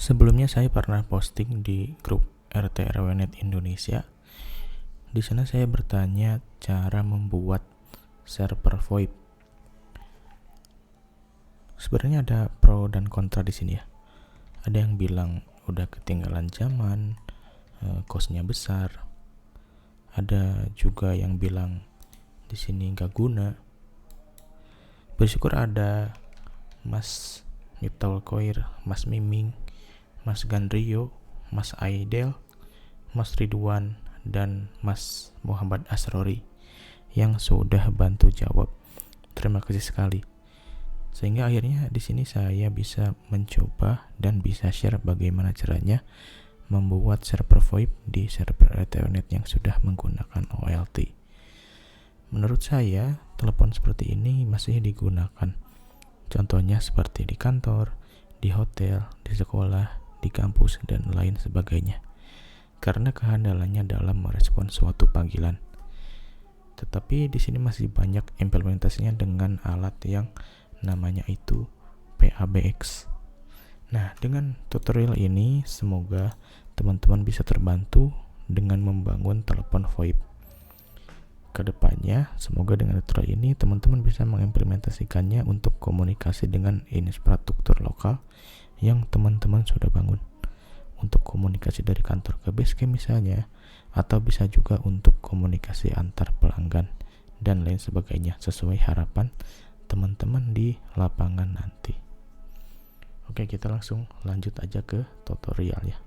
Sebelumnya saya pernah posting di grup RT RW.net Indonesia. Di sana saya bertanya cara membuat server VoIP. Sebenarnya ada pro dan kontra di sini ya. Ada yang bilang udah ketinggalan zaman, cost-nya besar. Ada juga yang bilang di sini nggak guna. Bersyukur ada Mas Miftahul Khoir, Mas Miming, Mas Gandrio, Mas Aidel, Mas Ridwan, dan Mas Muhammad Asrori yang sudah bantu jawab. Terima kasih sekali. Sehingga akhirnya di sini saya bisa mencoba dan bisa share bagaimana caranya membuat server VoIP di server Ethernet yang sudah menggunakan OLT. Menurut saya, telepon seperti ini masih digunakan. Contohnya seperti di kantor, di hotel, di sekolah, di kampus, dan lain sebagainya. Karena kehandalannya dalam merespon suatu panggilan. Tetapi di sini masih banyak implementasinya dengan alat yang namanya itu PABX. Nah, dengan tutorial ini semoga teman-teman bisa terbantu dengan membangun telepon VoIP. Kedepannya, semoga dengan tutorial ini teman-teman bisa mengimplementasikannya untuk komunikasi dengan infrastruktur lokal yang teman-teman sudah bangun. Untuk komunikasi dari kantor ke basecamp misalnya, atau bisa juga untuk komunikasi antar pelanggan dan lain sebagainya sesuai harapan teman-teman di lapangan nanti. Oke, kita langsung lanjut aja ke tutorial ya.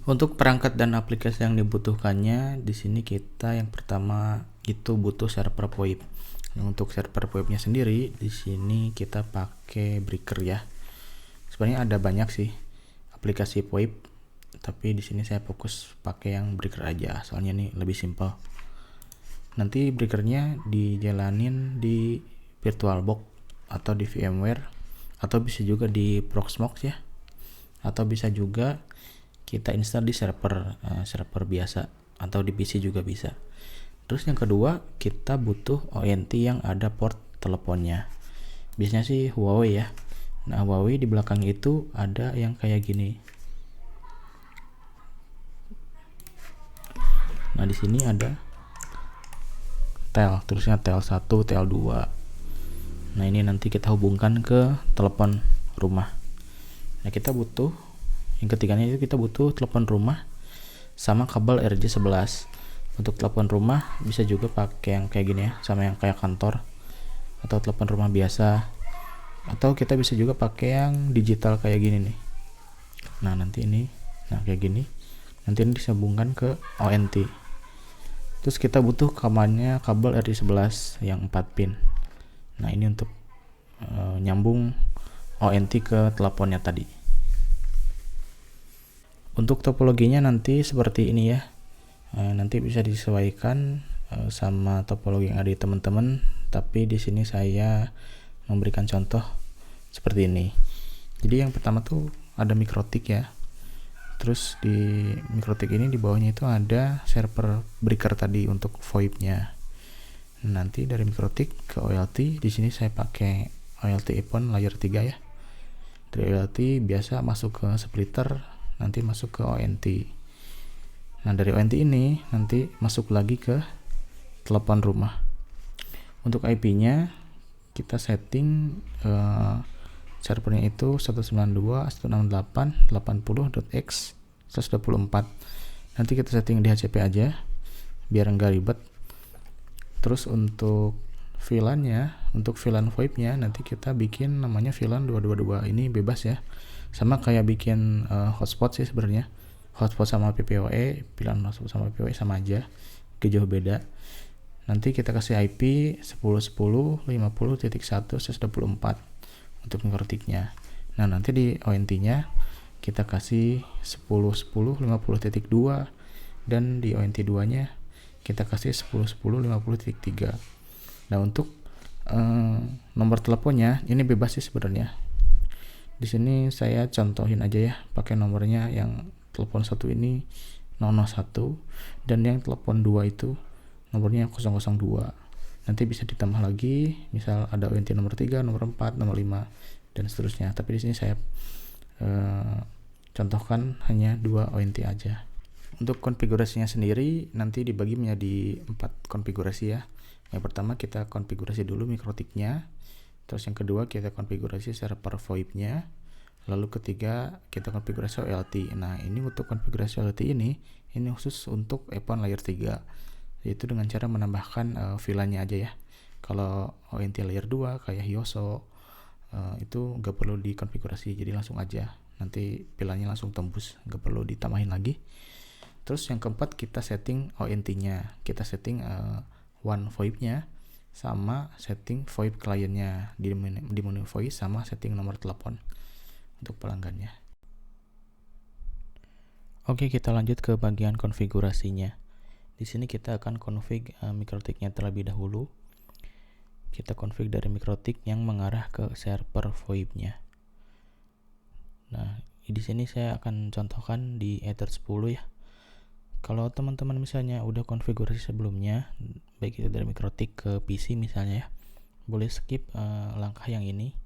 Untuk perangkat dan aplikasi yang dibutuhkannya, di sini kita yang pertama itu butuh server VoIP. Untuk server VoIP-nya sendiri, di sini kita pakai Breaker ya. Sebenarnya ada banyak sih aplikasi VoIP, tapi di sini saya fokus pakai yang Breaker aja, soalnya ini lebih simpel. Nanti Breakernya dijalanin di VirtualBox atau di VMware, atau bisa juga di Proxmox ya, atau bisa juga kita install di server biasa atau di PC juga bisa. Terus yang kedua, kita butuh ONT yang ada port teleponnya. Biasanya sih Huawei ya. Nah, Huawei di belakang itu ada yang kayak gini. Nah, di sini ada tel, terusnya tel 1, tel 2. Nah, ini nanti kita hubungkan ke telepon rumah. Nah, kita butuh yang ketiganya itu kita butuh telepon rumah sama kabel RJ11. Untuk telepon rumah bisa juga pakai yang kayak gini ya, sama yang kayak kantor atau telepon rumah biasa. Atau kita bisa juga pakai yang digital kayak gini nih. Nah, nanti ini kayak gini. Nanti ini disambungkan ke ONT. Terus kita butuh kabel RJ11 yang 4 pin. Nah, ini untuk nyambung ONT ke teleponnya tadi. Untuk topologinya nanti seperti ini ya. Nanti bisa disesuaikan sama topologi yang ada di teman-teman, tapi di sini saya memberikan contoh seperti ini. Jadi yang pertama tuh ada MikroTik ya. Terus di MikroTik ini di bawahnya itu ada server Breaker tadi untuk VoIP-nya. Nanti dari MikroTik ke OLT, di sini saya pakai OLT EPON layer 3 ya. Dari OLT biasa masuk ke splitter, nanti masuk ke ONT. Nah, dari ONT ini nanti masuk lagi ke telepon rumah. Untuk IP-nya kita setting servernya itu 192.168.80.x 124. Nanti kita setting di HCP aja biar enggak ribet. Terus untuk VLAN-nya, untuk VLAN VoIP-nya nanti kita bikin namanya VLAN 222. Ini bebas ya. Sama kayak bikin hotspot sih sebenarnya. Hotspot sama PPOE, VLAN hotspot sama PPOE sama aja, jauh beda. Nanti kita kasih IP 10.10.50.1/124 untuk MikroTik-nya. Nah, nanti di ONT-nya kita kasih 10.10.50.2 dan di ONT 2-nya kita kasih 10.10.50.3. Nah, untuk nomor teleponnya ini bebas sih sebenarnya. Di sini saya contohin aja ya, pakai nomornya yang telepon 1 ini 001 dan yang telepon 2 itu nomornya 002. Nanti bisa ditambah lagi, misal ada ONT nomor 3, nomor 4, nomor 5 dan seterusnya. Tapi di sini saya contohkan hanya 2 ONT aja. Untuk konfigurasinya sendiri nanti dibagi menjadi 4 konfigurasi ya. Yang pertama kita konfigurasi dulu mikrotiknya, terus yang kedua kita konfigurasi server VoIP-nya, lalu ketiga kita konfigurasi OLT. Nah ini untuk konfigurasi OLT ini khusus untuk EPON layer 3, yaitu dengan cara menambahkan VLAN-nya aja ya. Kalau ONT layer 2 kayak Hioso itu nggak perlu dikonfigurasi, jadi langsung aja nanti VLAN-nya langsung tembus, nggak perlu ditambahin lagi. Terus yang keempat kita setting ONT-nya, kita setting one VoIP-nya sama setting VoIP kliennya di menu voice sama setting nomor telepon untuk pelanggannya. Oke, kita lanjut ke bagian konfigurasinya. Di sini kita akan config mikrotiknya terlebih dahulu. Kita config dari mikrotik yang mengarah ke server VoIP-nya. Nah, di sini saya akan contohkan di Ether 10 ya. Kalau teman-teman misalnya udah konfigurasi sebelumnya, baik itu dari mikrotik ke PC misalnya ya, boleh skip langkah yang ini,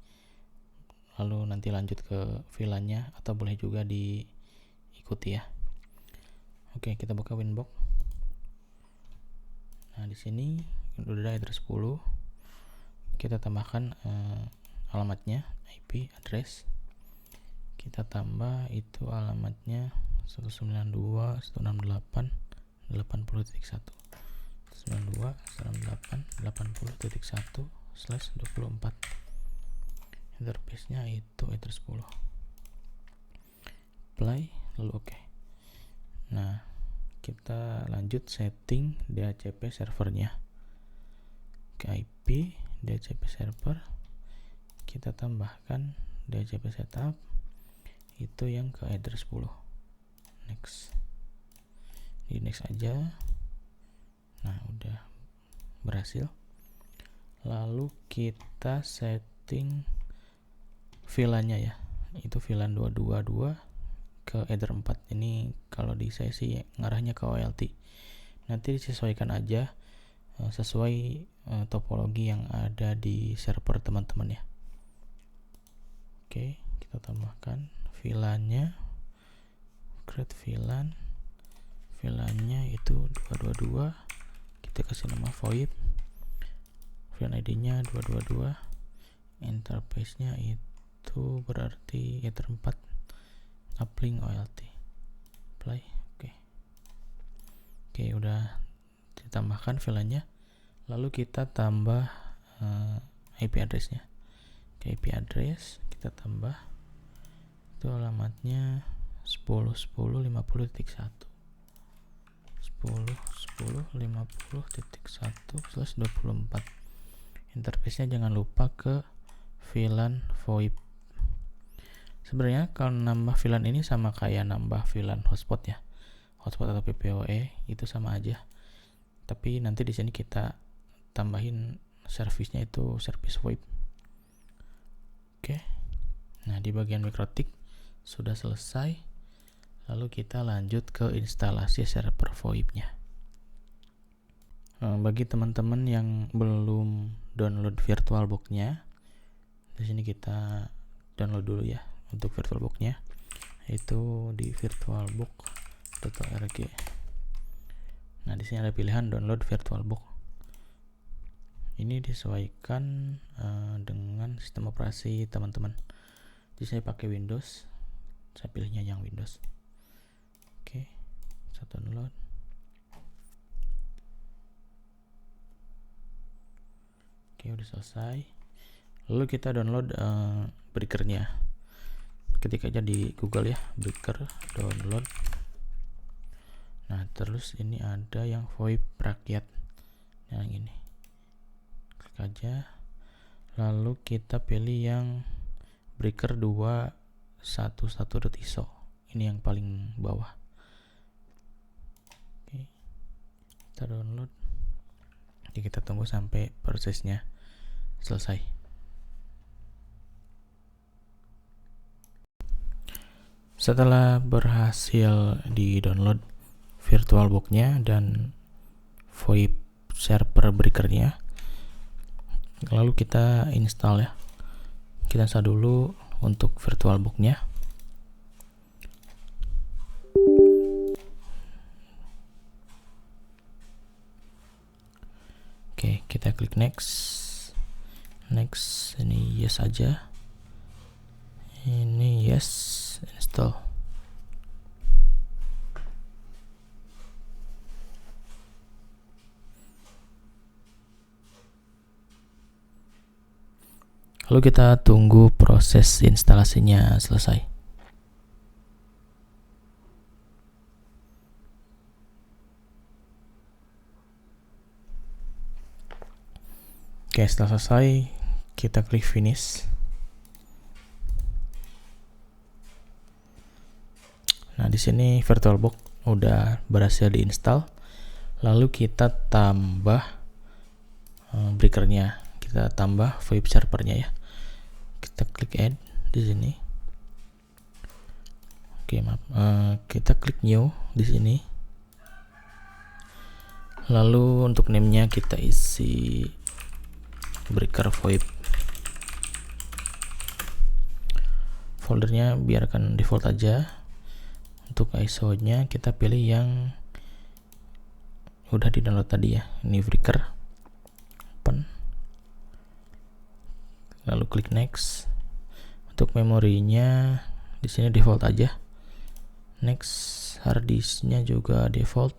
lalu nanti lanjut ke VLAN-nya, atau boleh juga diikuti ya. Oke, kita buka Winbox. Nah, di sini udah Ether 10. Kita tambahkan alamatnya, IP address. Kita tambah itu alamatnya 192.168.80.1 192.168.80.1/24. Interface-nya itu Ether 10. Apply, lalu oke. Nah, kita lanjut setting DHCP servernya. Ke IP DHCP server kita tambahkan DHCP setup itu yang ke Ether 10. Next, di next aja. Nah, udah berhasil. Lalu kita setting VLAN-nya ya, itu VLAN 222 ke Ether 4. Ini kalau di saya sih ngarahnya ke OLT. Nanti disesuaikan aja sesuai topologi yang ada di server teman-teman ya. Oke, kita tambahkan VLAN-nya, create VLAN-nya itu 222, kita kasih nama VoIP, VLAN ID-nya 222, interface-nya itu berarti Ether 4 uplink OLT. Apply, oke, udah ditambahkan VLAN-nya. Lalu kita tambah IP address-nya. IP address kita tambah itu alamatnya 10.10.50.1 10.10.50.1/24. Interface-nya jangan lupa ke VLAN VoIP. Sebenarnya kalau nambah VLAN ini sama kayak nambah VLAN hotspot ya, hotspot atau PPOE itu sama aja. Tapi nanti di sini kita tambahin servisnya itu service VoIP. Oke. Nah, di bagian mikrotik sudah selesai. Lalu kita lanjut ke instalasi server VoIP-nya. Bagi teman-teman yang belum download VirtualBox-nya, di sini kita download dulu ya untuk VirtualBox-nya, yaitu di virtualbox.org. Nah, di sini ada pilihan download VirtualBox. Ini disesuaikan dengan sistem operasi teman-teman. Jadi saya pakai Windows, saya pilihnya yang Windows. Oke, saya download. Oke, udah selesai. Lalu kita download breaker-nya. Ketik aja di Google ya, breaker download. Nah, terus ini ada yang VoIP rakyat, yang ini. Klik aja. Lalu kita pilih yang breaker 211.iso. Ini yang paling bawah. Oke. Kita download. Jadi kita tunggu sampai prosesnya selesai. Setelah berhasil di-download VirtualBox-nya dan VoIP server breaker-nya, lalu kita install ya. Kita install dulu untuk VirtualBox-nya. klik next, ini yes aja, ini yes, install. Lalu kita tunggu proses instalasinya selesai. Oke, setelah selesai, kita klik finish. Nah, di sini VirtualBox udah berhasil diinstal. Lalu kita tambah breakernya, kita tambah VoIP servernya ya. Kita klik add di sini. Oke, maaf. Kita klik new di sini. Lalu untuk name-nya kita isi breaker VoIP. Foldernya biarkan default aja. Untuk ISO-nya kita pilih yang udah di download tadi ya. Ini breaker. Open. Lalu klik next. Untuk memorinya di sini default aja. Next, hard disk-nya juga default.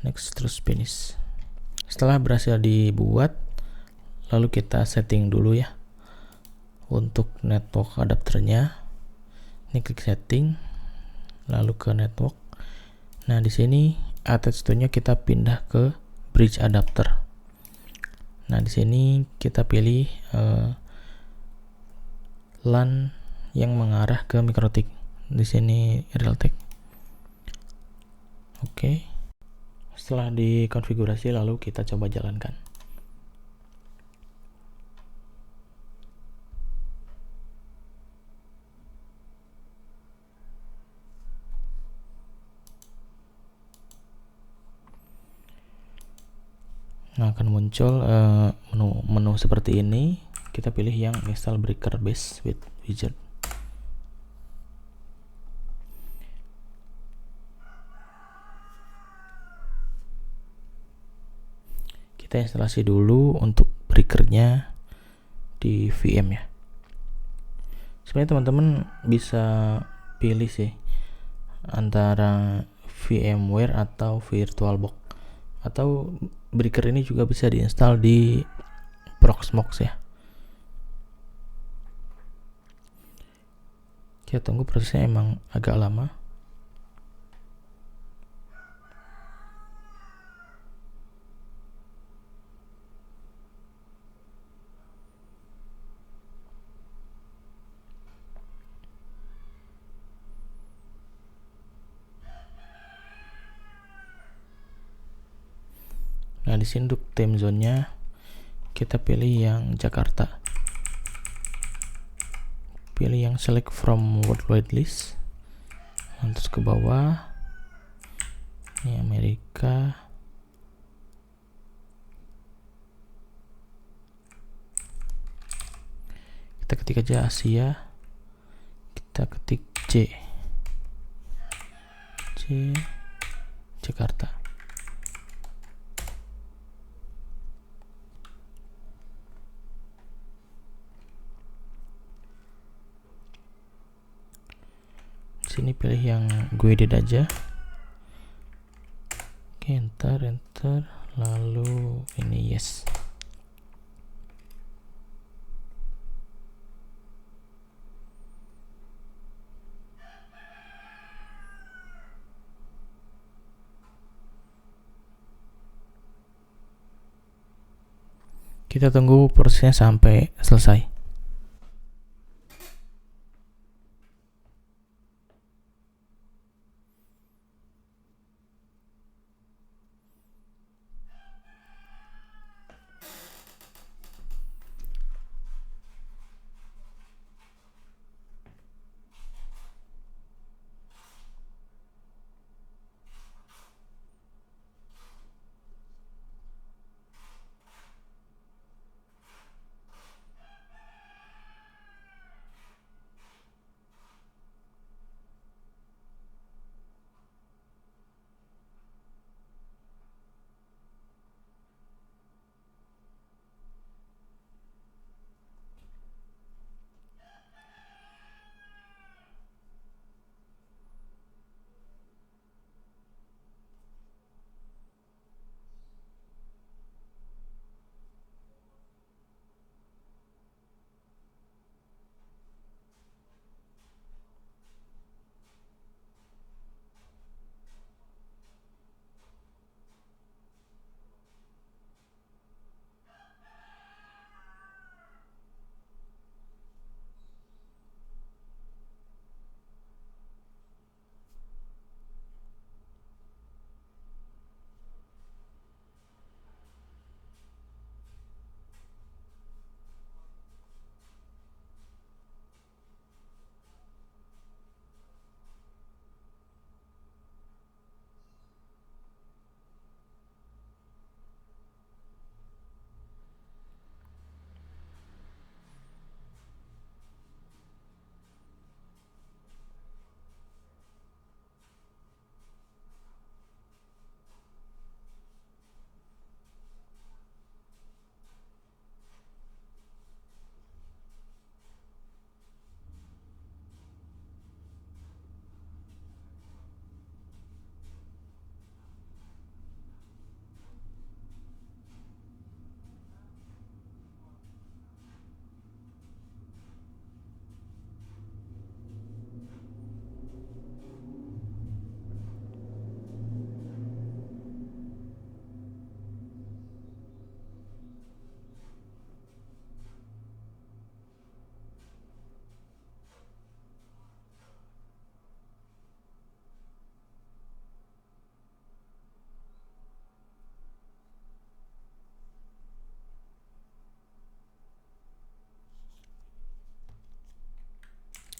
Next, terus finish. Setelah berhasil dibuat, lalu kita setting dulu ya untuk network adapternya. Ini klik setting, lalu ke network. Nah, di sini attach to-nya kita pindah ke bridge adapter. Nah, di sini kita pilih LAN yang mengarah ke MikroTik. Di sini Realtek. Oke. Setelah dikonfigurasi, lalu kita coba jalankan. Nah, akan muncul menu seperti ini. Kita pilih yang install breaker base with widget. Kita instalasi dulu untuk breakernya di VM ya. Sebenarnya teman-teman bisa pilih sih antara VMware atau VirtualBox, atau breaker ini juga bisa diinstal di Proxmox ya. Kita tunggu, prosesnya emang agak lama. Nah, di sini untuk time zone-nya kita pilih yang Jakarta. Pilih yang select from worldwide list. Terus ke bawah. Ini Amerika. Kita ketik aja Asia. Kita ketik C. Jakarta. Sini pilih yang guided aja. Oke, enter, lalu ini yes. Kita tunggu prosesnya sampai selesai.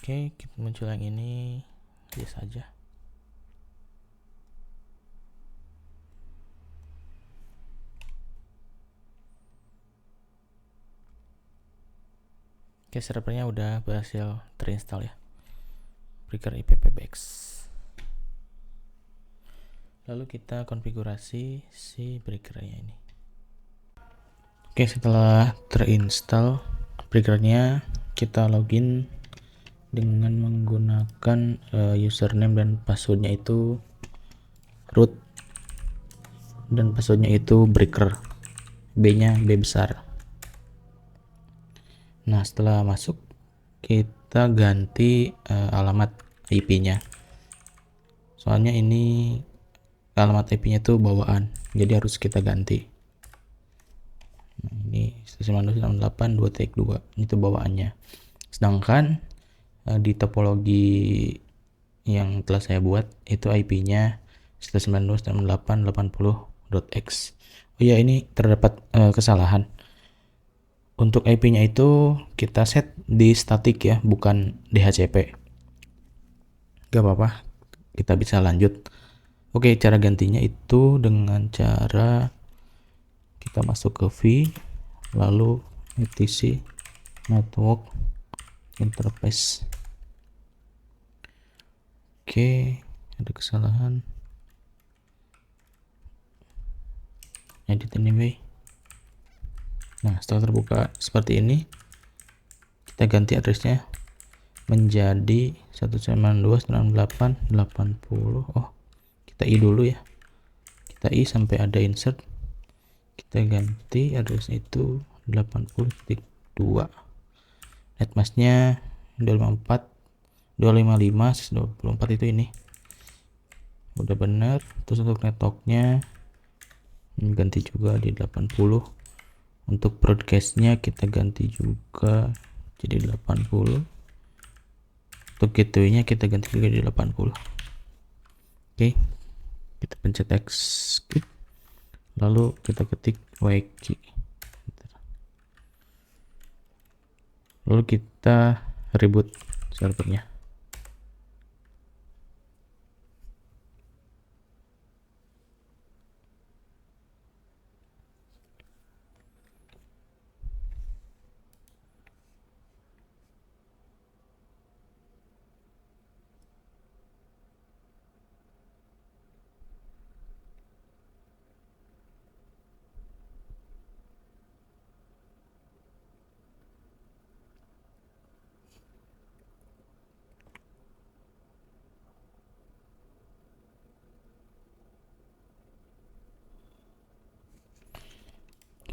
Oke, muncul yang ini, yes saja. Oke, servernya udah berhasil terinstall ya, Breaker IPPBX. Lalu kita konfigurasi si breakernya ini. Oke, setelah terinstall breakernya, kita login dengan menggunakan username dan passwordnya itu root dan passwordnya itu breaker, B-nya B besar. Nah, setelah masuk kita ganti alamat IP-nya. Soalnya ini alamat IP-nya itu bawaan, jadi harus kita ganti. Nah, ini 192.2.2 itu bawaannya. Sedangkan di topologi yang telah saya buat itu IP-nya 192.168.80.x. Oh ya, ini terdapat kesalahan. Untuk IP-nya itu kita set di static ya, bukan DHCP. Gak apa-apa, kita bisa lanjut. Oke, cara gantinya itu dengan cara kita masuk ke V, lalu etc network interface. Oke, ada kesalahan. Edit anyway. Nah, setelah terbuka seperti ini, kita ganti addressnya menjadi 192.168.80. Oh, kita i dulu ya. Kita i sampai ada insert. Kita ganti addressnya itu 80.2. Netmasknya 254 255 24 itu ini. Udah benar. Terus untuk networknya ganti juga di 80. Untuk broadcastnya kita ganti juga jadi 80. Untuk gateway-nya kita ganti juga di 80. Oke, kita pencet execute, lalu kita ketik wiki, lalu kita reboot servernya.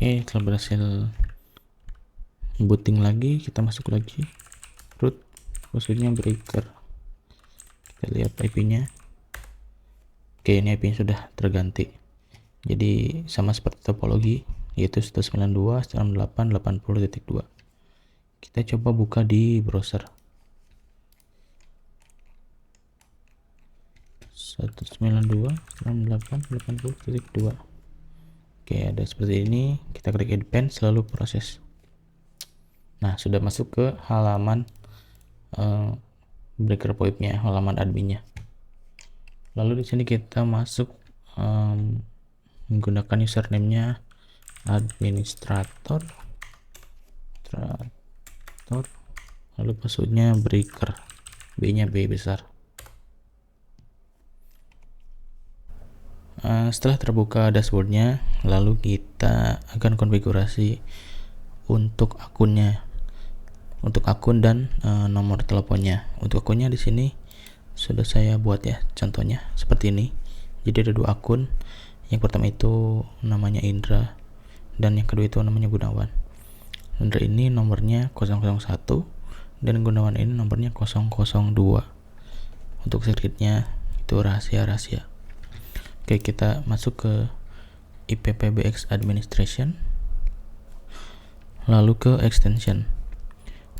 Oke, setelah berhasil booting lagi, kita masuk lagi root, passwordnya breaker. Kita lihat IP-nya. Oke, ini IP-nya sudah terganti. Jadi sama seperti topologi, yaitu 192.168.80.2. Kita coba buka di browser. 192.168.80.2. Oke, ada seperti ini. Kita klik advance lalu proses. Nah, sudah masuk ke halaman breaker point-nya, halaman adminnya. Lalu di sini kita masuk menggunakan username-nya administrator, lalu password-nya breaker, B-nya B besar. Setelah terbuka dashboardnya, lalu kita akan konfigurasi untuk akunnya, untuk akun dan nomor teleponnya. Untuk akunnya di sini sudah saya buat ya, contohnya seperti ini. Jadi ada dua akun. Yang pertama itu namanya Indra dan yang kedua itu namanya Gunawan. Indra ini nomornya 001 dan Gunawan ini nomornya 002. Untuk sirkuitnya itu rahasia. Oke, kita masuk ke IPPBX administration, lalu ke extension.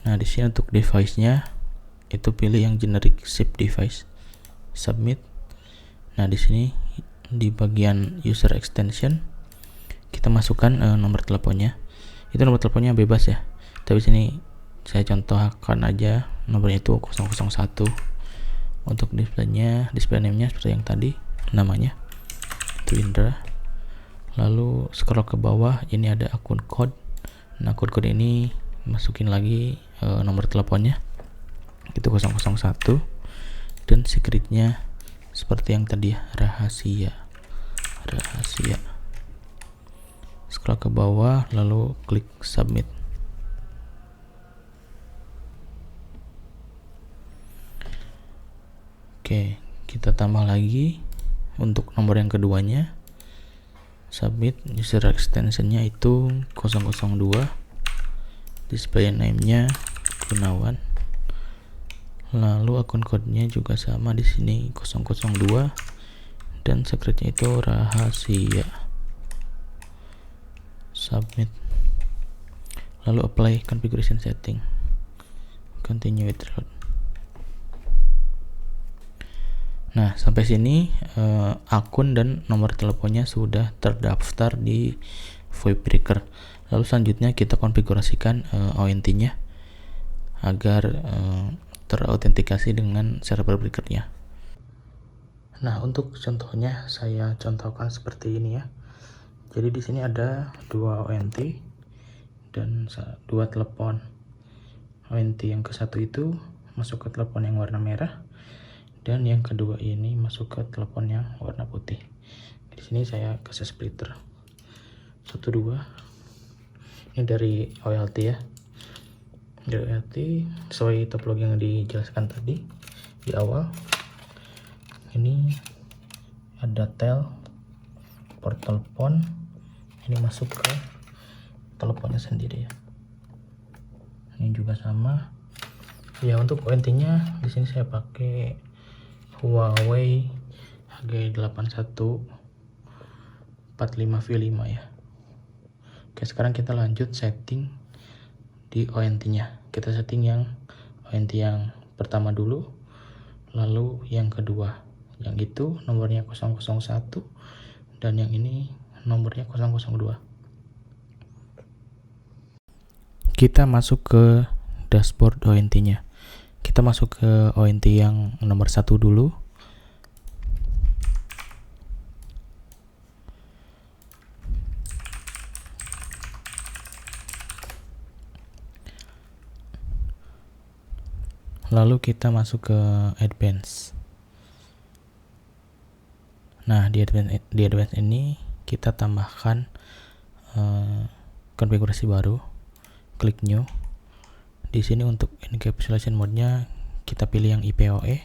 Nah, di sini untuk device-nya itu pilih yang generic zip device, submit. Nah, di sini di bagian user extension kita masukkan nomor teleponnya. Itu nomor teleponnya bebas ya, tapi sini saya contohkan aja nomornya itu 001. Untuk display name-nya seperti yang tadi, namanya itu Indra. Lalu scroll ke bawah, ini ada akun code. Nah, akun ini masukin lagi nomor teleponnya itu 001, dan secretnya seperti yang tadi ya, rahasia. Scroll ke bawah lalu klik submit. Oke, kita tambah lagi untuk nomor yang keduanya. Submit, user extensionnya itu 002, display name-nya Gunawan. Lalu akun kodenya juga sama di sini 002, dan secretnya itu rahasia. Submit. Lalu apply configuration setting. Continue with route. Nah, sampai sini akun dan nomor teleponnya sudah terdaftar di VoIP Breaker. Lalu selanjutnya kita konfigurasikan ONT-nya agar terautentikasi dengan server Breaker-nya. Nah, untuk contohnya saya contohkan seperti ini ya. Jadi di sini ada 2 ONT dan 2 telepon. ONT yang ke satu itu masuk ke telepon yang warna merah, dan yang kedua ini masuk ke telepon yang warna putih. Di sini saya kasih splitter 1 2. Ini dari OLT ya. Dari OLT sesuai topologi yang dijelaskan tadi di awal. Ini ada tel port telepon, ini masuk ke teleponnya sendiri ya. Ini juga sama. Ya, untuk ONT-nya di sini saya pakai Huawei H8145V5 ya. Oke, sekarang kita lanjut setting di ONT-nya. Kita setting yang ONT yang pertama dulu, lalu yang kedua. Yang itu nomornya 001, dan yang ini nomornya 002. Kita masuk ke dashboard ONT-nya. Kita masuk ke ONT yang nomor 1 dulu. Lalu kita masuk ke advance. Nah, di advance ini kita tambahkan konfigurasi baru. Klik new. Di sini untuk encapsulation mode-nya kita pilih yang IPOE.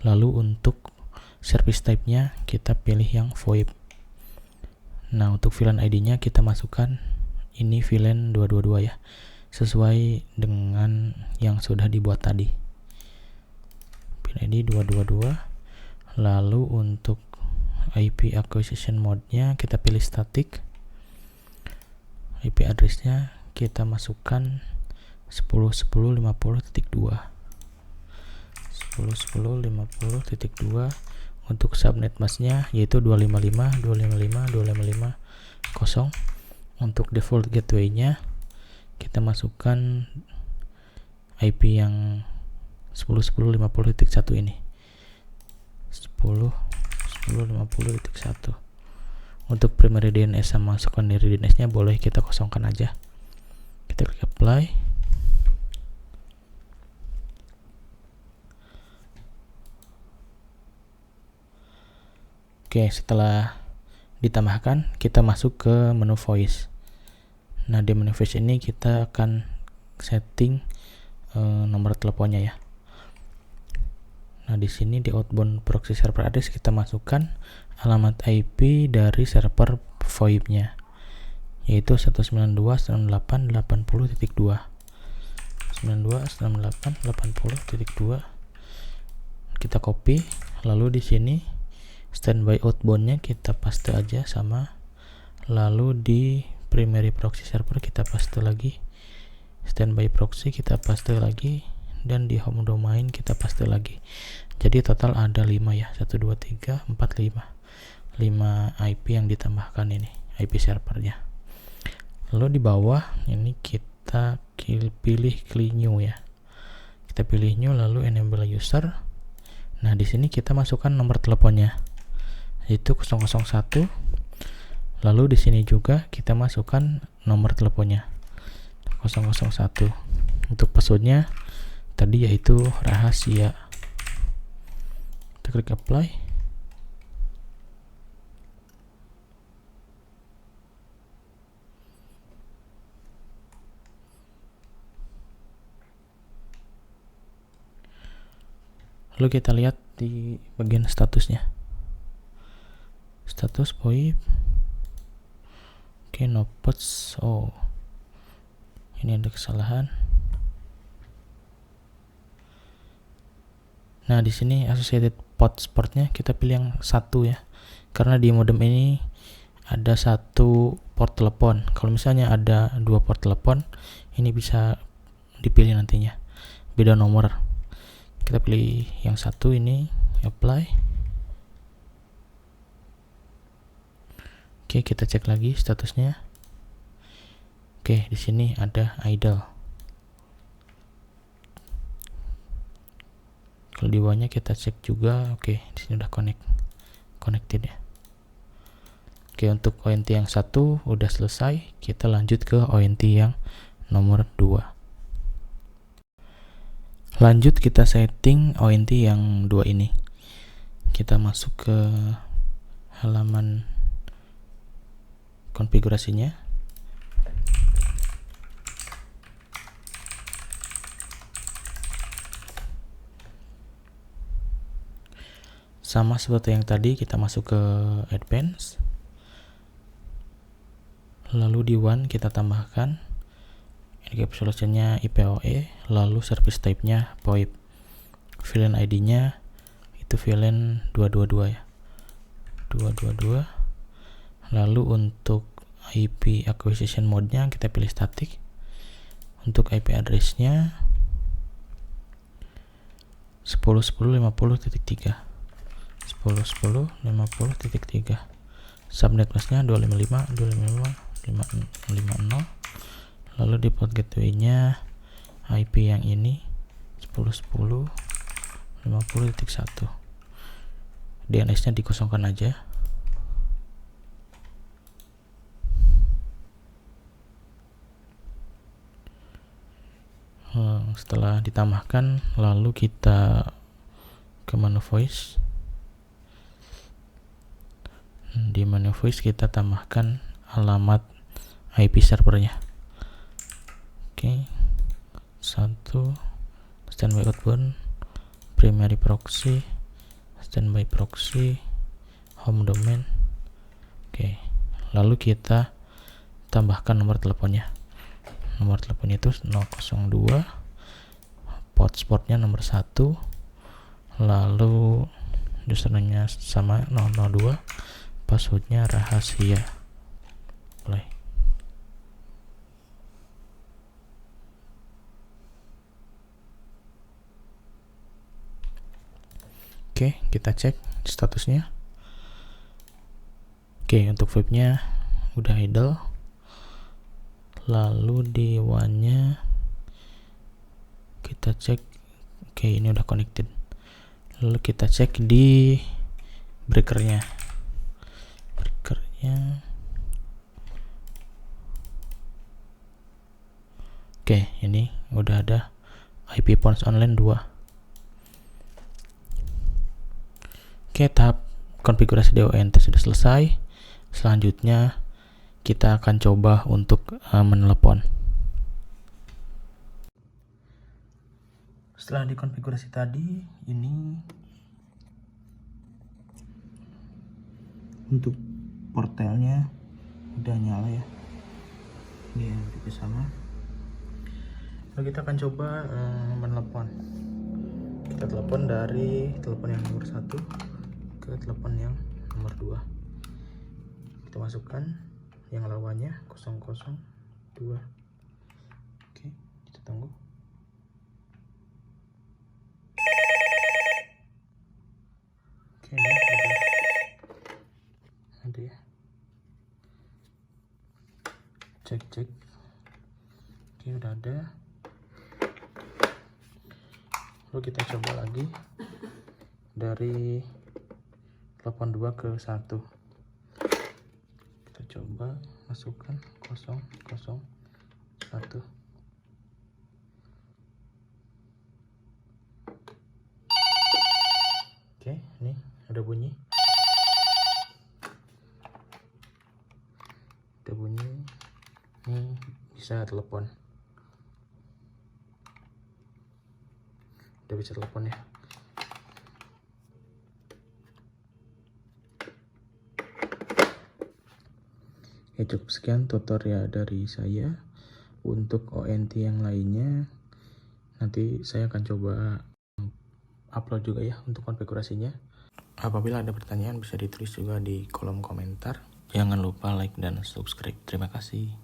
Lalu untuk service type-nya kita pilih yang VoIP. Nah, untuk VLAN ID-nya kita masukkan ini VLAN 222 ya, sesuai dengan yang sudah dibuat tadi. VLAN ID 222. Lalu untuk IP acquisition mode-nya kita pilih static. IP address-nya kita masukkan 10.10.50.2. 10.10.50.2. Untuk subnet mask-nya yaitu 255.255.255.0. Untuk default gateway-nya kita masukkan IP yang 10.10.50.1 ini. 10.10.50.1. Untuk primary DNS sama secondary DNS-nya boleh kita kosongkan aja. Kita klik apply. Oke, setelah ditambahkan kita masuk ke menu voice. Nah, di menu voice ini kita akan setting nomor teleponnya ya. Nah, di sini di outbound proxy server address kita masukkan alamat IP dari server VoIP-nya, yaitu 192.168.80.2. 192.168.80.2. Kita copy, lalu di sini standby outbound-nya kita paste aja sama. Lalu di primary proxy server kita paste lagi. Standby proxy kita paste lagi, dan di home domain kita paste lagi. Jadi total ada 5 ya. 1 2 3 4 5. 5 IP yang ditambahkan ini, IP servernya. Lalu di bawah ini kita pilih clean new ya. Kita pilih new, lalu enable user. Nah, di sini kita masukkan nomor teleponnya, yaitu 001. Lalu di sini juga kita masukkan nomor teleponnya 001. Untuk passwordnya tadi yaitu rahasia. Kita klik apply. Lalu kita lihat di bagian statusnya. Status VoIP. Oke, no ports. Oh, ini ada kesalahan. Nah, di sini associated portnya kita pilih yang 1 ya. Karena di modem ini ada 1 port telepon. Kalau misalnya ada 2 port telepon, ini bisa dipilih nantinya beda nomor. Kita pilih yang 1 ini, apply. Oke, kita cek lagi statusnya. Oke, di sini ada idle. Kalau di bawahnya kita cek juga. Oke, di sini udah connected ya. Oke, untuk ONT yang 1 udah selesai. Kita lanjut ke ONT yang nomor 2. Lanjut kita setting ONT yang 2 ini. Kita masuk ke halaman konfigurasinya. Sama seperti yang tadi, kita masuk ke advance. Lalu di WAN kita tambahkan encapsulation-nya IPOE, lalu service type-nya VoIP. VLAN ID-nya itu VLAN 222 ya. 222. Lalu untuk IP acquisition mode-nya kita pilih static. Untuk IP address-nya 10.10.50.3. 10.10.50.3. Subnet mask-nya 255.255.550. Lalu di port gateway-nya IP yang ini 10.10.50.1. DNS-nya dikosongkan aja. Setelah ditambahkan, lalu kita ke menu voice. Di menu voice kita tambahkan alamat IP servernya. Oke, 1 standby outbound, primary proxy, standby proxy, home domain. Oke, lalu kita tambahkan nomor teleponnya. Nomor teleponnya itu 002, portnya nomor 1, lalu username-nya sama 002, passwordnya rahasia. Play. Oke, kita cek statusnya. Oke, untuk VoIP-nya udah idle. Lalu di WAN-nya kita cek. Oke, ini udah connected. Lalu kita cek di breakernya. Oke, ini udah ada IP Pons Online 2. Oke, tahap konfigurasi DONT sudah selesai. Selanjutnya kita akan coba untuk menelepon. Setelah dikonfigurasi tadi, ini untuk portalnya udah nyala ya. Ini yang tipe sama. Lalu kita akan coba menelepon. Kita telepon dari telepon yang nomor 1 ke telepon yang nomor 2. Kita masukkan yang lawannya 002. Oke, kita tunggu. Oke, ini ada ya. Cek. Oke, udah ada. Lalu kita coba lagi dari telepon 2 ke 1. Kita coba masukkan 001. Oke, ini ada bunyi. Ini bisa telepon. Udah bisa telepon ya. Ya, cukup sekian tutorial dari saya. Untuk ONT yang lainnya nanti saya akan coba upload juga ya untuk konfigurasinya. Apabila ada pertanyaan bisa ditulis juga di kolom komentar. Jangan lupa like dan subscribe. Terima kasih.